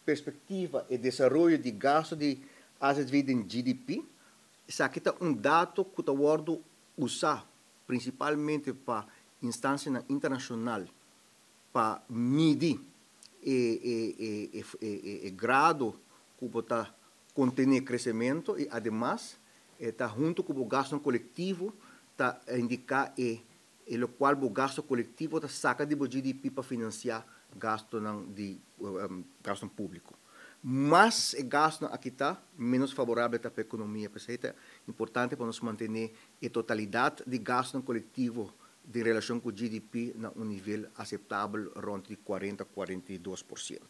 perspectiva e desenvolvimento de gasto de AZV em GDP, isso aqui é dado que está sendo usado principalmente para instância internacional para medir o grado que está contener crescimento e, además, está junto com o gasto coletivo, está indicar o qual o gasto coletivo está saca do GDP para financiar gasto gasto público. Mas o gasto aqui está menos favorável para a economia, porque é importante para nós manter a totalidade de gasto coletivo de relação com o GDP a um nível aceitável, rond de 40-42%.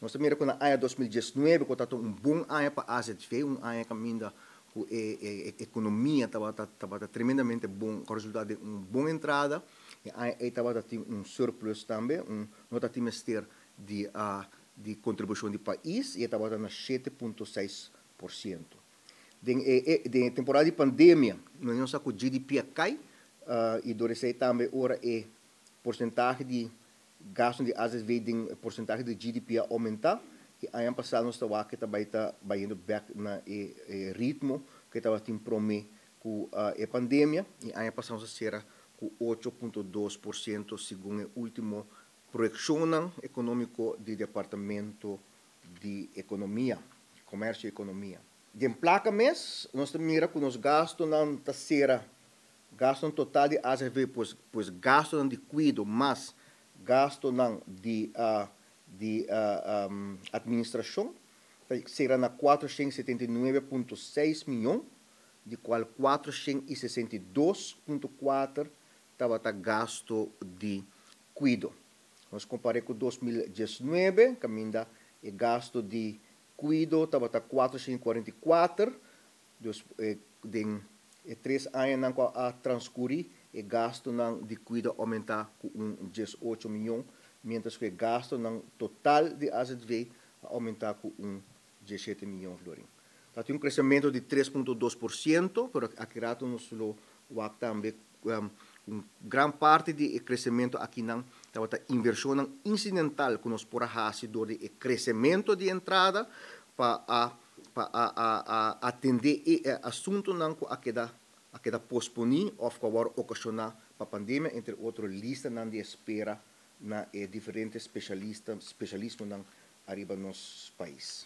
Nós também com a ano 2019, que está bom ano para a AZV, ano que ainda a economia estava tremendamente bom, com o resultado de boa entrada, e estava tendo surplus também, nota trimestre de contribuição do país, e estava na 7,6%. De temporada de pandemia, nós sabemos que o GDP cai, e durante também ora porcentagem de gasto de AZV de porcentagem de GDP aumentar, e ano passado nós estava indo back na ritmo que estava tendo promê com a pandemia, e ano passado nós era com 8,2% segundo a última projeção econômica do Departamento de Economia, Comércio e Economia. De placa mês, nós também com os gastos na terceira, gasto total de AZV, pois gasto de cuido, mas gasto de administração, será na 479,6 milhões, de qual 462,4 estava gasto de cuido. Nós comparamos com 2019, que ainda o gasto de cuido estava 444, de 3 anos a transcorrer, o gasto de cuido aumentar com 18 milhões, mientras que o gasto total de AZV aumentar com 17 milhões. Está tendo um crescimento de 3,2%, mas aqui nós também grande parte do crescimento aqui não estava inversão incidental que nós por do crescimento de entrada para atender assunto não que a posponer ou ocasionar para a pandemia, entre outros lista de espera na diferentes especialismos arriba no nosso país.